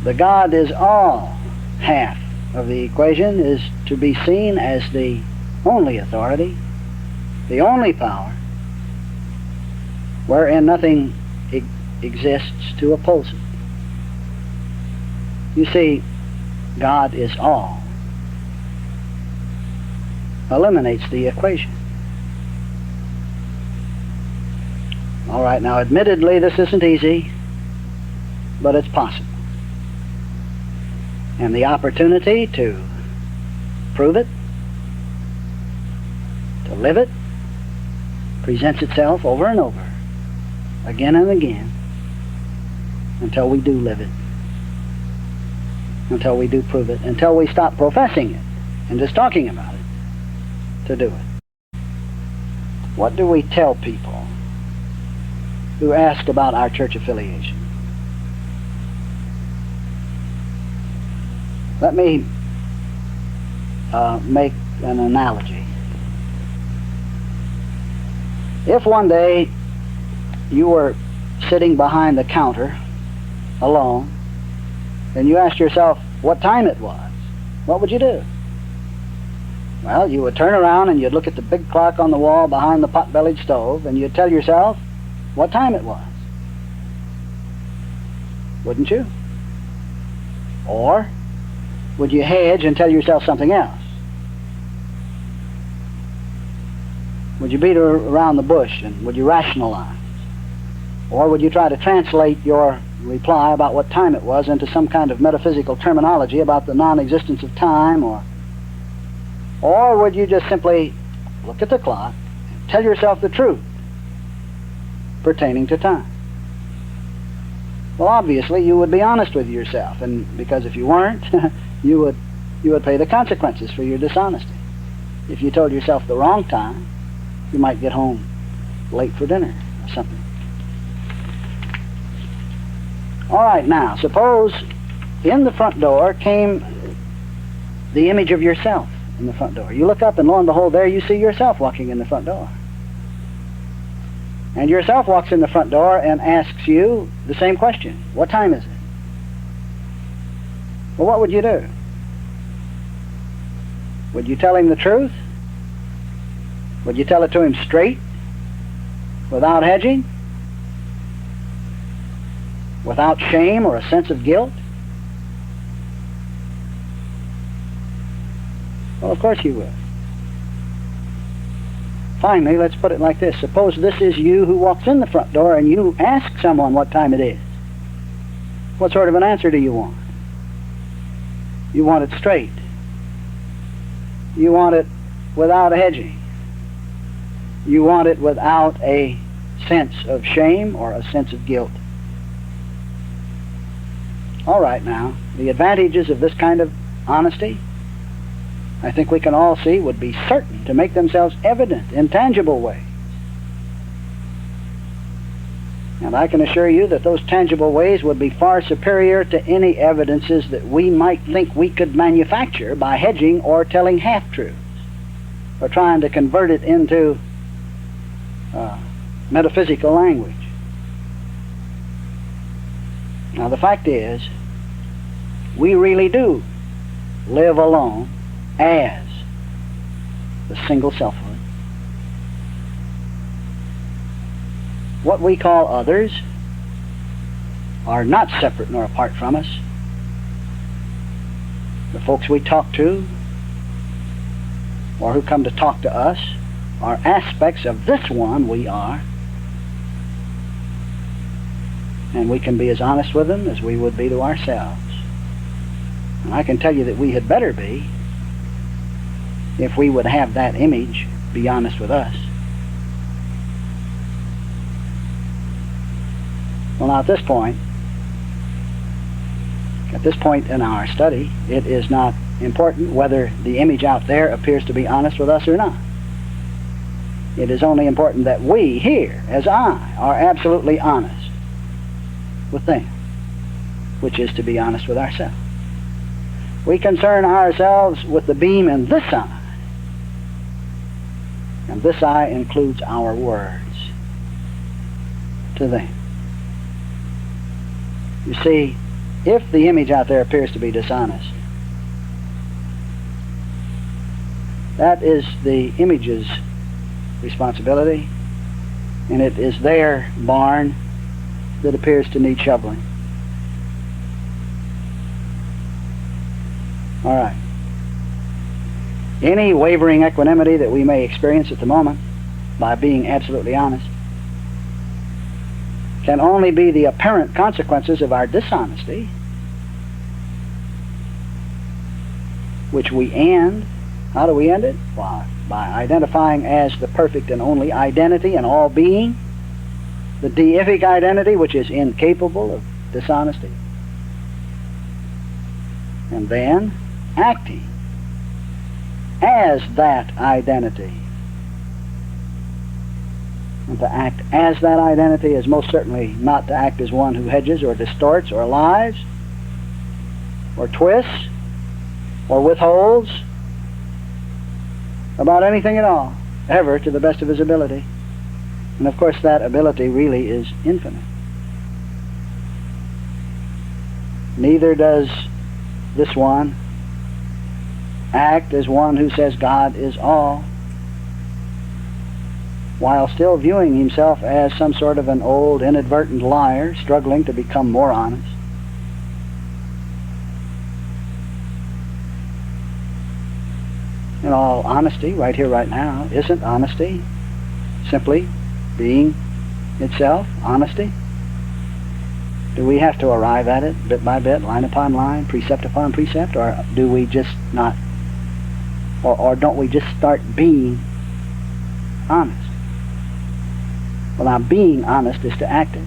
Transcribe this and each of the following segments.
The God is all half of the equation is to be seen as the only authority, the only power, wherein nothing exists to oppose it. You see, God is all eliminates the equation. All right, now admittedly this isn't easy, but it's possible. And the opportunity to prove it, to live it, presents itself over and over, again and again, until we do live it, until we do prove it, until we stop professing it and just talking about it to do it. What do we tell people who ask about our church affiliation? Let me make an analogy. If one day you were sitting behind the counter alone and you asked yourself what time it was, what would you do? Well, you would turn around and you'd look at the big clock on the wall behind the pot-bellied stove and you'd tell yourself what time it was. Wouldn't you? Or would you hedge and tell yourself something else? Would you beat around the bush and would you rationalize? Or would you try to translate your reply about what time it was into some kind of metaphysical terminology about the non-existence of time? Or would you just simply look at the clock and tell yourself the truth pertaining to time? Well, obviously you would be honest with yourself, and because if you weren't, you would pay the consequences for your dishonesty. If you told yourself the wrong time, you might get home late for dinner or something. All right, now, suppose in the front door came the image of yourself in the front door. You look up and lo and behold, there you see yourself walking in the front door. And yourself walks in the front door and asks you the same question. What time is it? Well, what would you do? Would you tell him the truth? Would you tell it to him straight, without hedging, without shame or a sense of guilt? Well, of course you would. Finally, let's put it like this. Suppose this is you who walks in the front door and you ask someone what time it is. What sort of an answer do you want? You want it straight. You want it without hedging. You want it without a sense of shame or a sense of guilt. All right, now, the advantages of this kind of honesty, I think we can all see, would be certain to make themselves evident in tangible ways. And I can assure you that those tangible ways would be far superior to any evidences that we might think we could manufacture by hedging or telling half-truths or trying to convert it into metaphysical language. Now, the fact is, we really do live alone as the single selfhood. What we call others are not separate nor apart from us. The folks we talk to or who come to talk to us are aspects of this one we are. And we can be as honest with them as we would be to ourselves. And I can tell you that we had better be if we would have that image be honest with us. Well, now at this point in our study, it is not important whether the image out there appears to be honest with us or not. It is only important that we here, as I, are absolutely honest with them, which is to be honest with ourselves. We concern ourselves with the beam in this eye, and this eye includes our words to them. You see, If the image out there appears to be dishonest, that is the image's responsibility, and it is their barn that appears to need shoveling. All right. Any wavering equanimity that we may experience at the moment by being absolutely honest can only be the apparent consequences of our dishonesty, which we end. How do we end it? Why? By identifying as the perfect and only identity in all being, the deific identity which is incapable of dishonesty, and then acting as that identity. And to act as that identity is most certainly not to act as one who hedges or distorts or lies or twists or withholds about anything at all, ever to the best of his ability. And of course that ability really is infinite. Neither does this one act as one who says God is all, while still viewing himself as some sort of an old inadvertent liar struggling to become more honest. In all honesty, right here, right now, isn't honesty simply being itself, honesty? Do we have to arrive at it bit by bit, line upon line, precept upon precept, or do we just not, or don't we just start being honest? Well, now, being honest is to act it.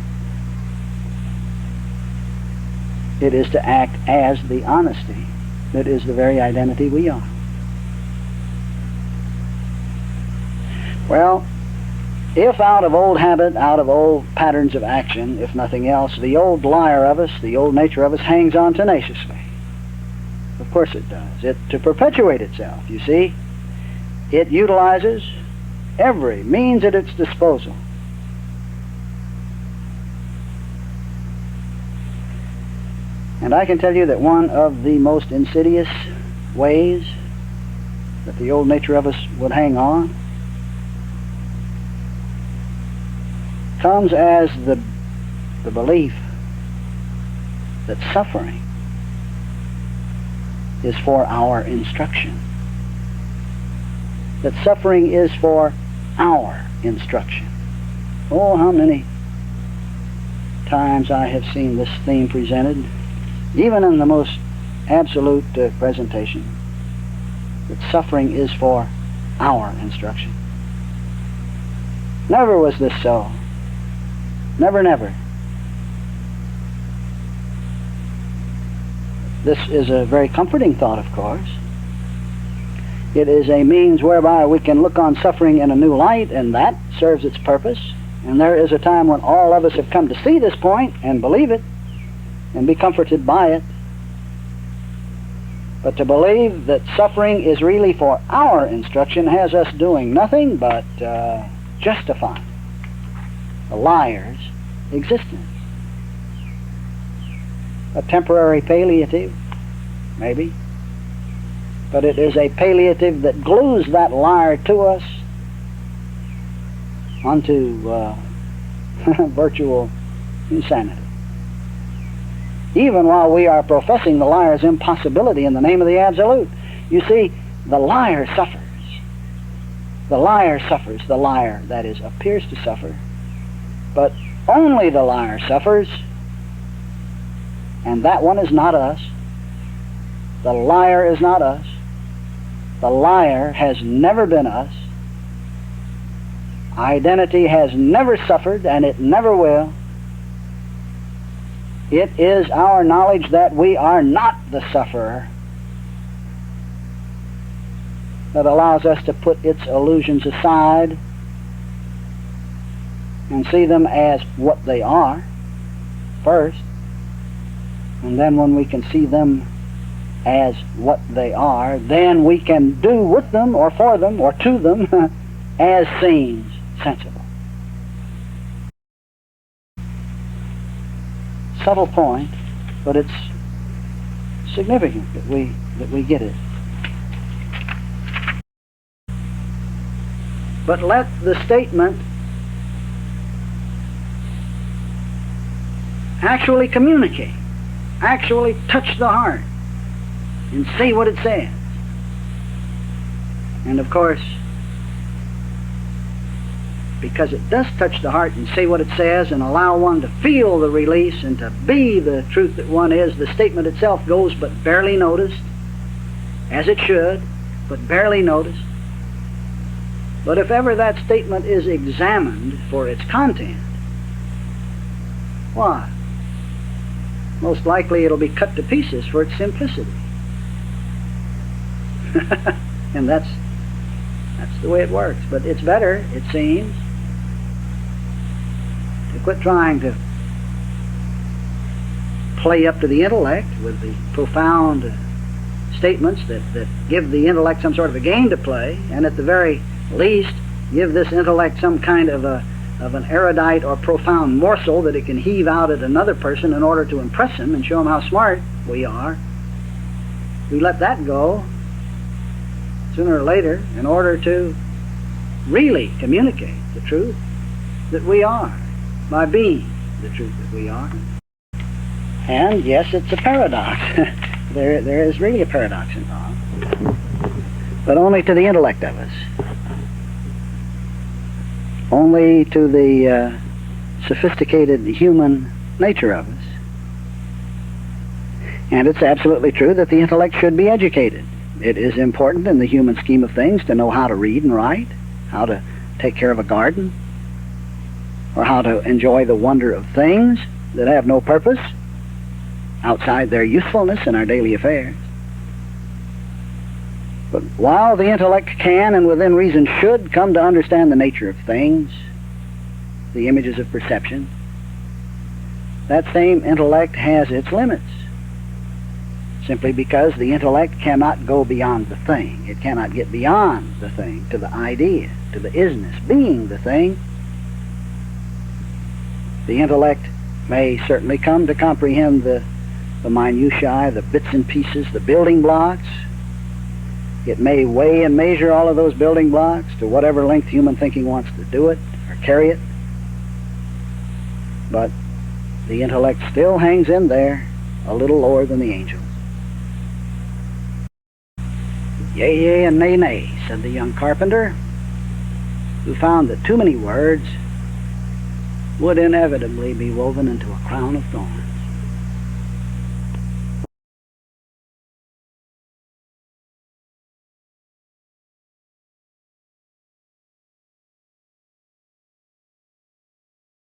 It is to act as the honesty that is the very identity we are. Well, if out of old habit, out of old patterns of action, if nothing else, the old liar of us, the old nature of us hangs on tenaciously. Of course it does. To perpetuate itself, you see, it utilizes every means at its disposal. And I can tell you that one of the most insidious ways that the old nature of us would hang on comes as the belief that suffering is for our instruction. That suffering is for our instruction. Oh, how many times I have seen this theme presented, even in the most absolute presentation, that suffering is for our instruction. Never was this so. Never, never. This is a very comforting thought, of course. It is a means whereby we can look on suffering in a new light, and that serves its purpose. And there is a time when all of us have come to see this point and believe it and be comforted by it. But to believe that suffering is really for our instruction has us doing nothing but justifying the liar's existence. A temporary palliative, maybe, but it is a palliative that glues that liar to us onto virtual insanity. Even while we are professing the liar's impossibility in the name of the Absolute. You see, the liar suffers. The liar suffers. The liar, that is, appears to suffer. But only the liar suffers, and that one is not us. The liar is not us. The liar has never been us. Identity has never suffered, and it never will. It is our knowledge that we are not the sufferer that allows us to put its illusions aside and see them as what they are first. And then when we can see them as what they are, then we can do with them or for them or to them as seems sensible. Subtle point, but it's significant that we get it. But let the statement actually communicate, actually touch the heart, and say what it says. And of course, because it does touch the heart and say what it says and allow one to feel the release and to be the truth that one is, the statement itself goes but barely noticed, as it should, but barely noticed. But if ever that statement is examined for its content, why? Most likely it'll be cut to pieces for its simplicity. And that's the way it works. But it's better, it seems, to quit trying to play up to the intellect with the profound statements that give the intellect some sort of a game to play, and at the very least give this intellect some kind of an erudite or profound morsel that it can heave out at another person in order to impress him and show him how smart we are. We let that go sooner or later in order to really communicate the truth that we are by being the truth that we are. And yes, it's a paradox. There is really a paradox involved, but only to the intellect of us, only to the sophisticated human nature of us. And it's absolutely true that the intellect should be educated. It is important in the human scheme of things to know how to read and write, how to take care of a garden, or how to enjoy the wonder of things that have no purpose outside their usefulness in our daily affairs. But while the intellect can and within reason should come to understand the nature of things, the images of perception, that same intellect has its limits, simply because the intellect cannot go beyond the thing. It cannot get beyond the thing, to the idea, to the isness, being the thing. The intellect may certainly come to comprehend the minutiae, the bits and pieces, the building blocks. It may weigh and measure all of those building blocks to whatever length human thinking wants to do it or carry it. But the intellect still hangs in there a little lower than the angels. Yea, yea, and nay, nay, said the young carpenter, who found that too many words would inevitably be woven into a crown of thorns.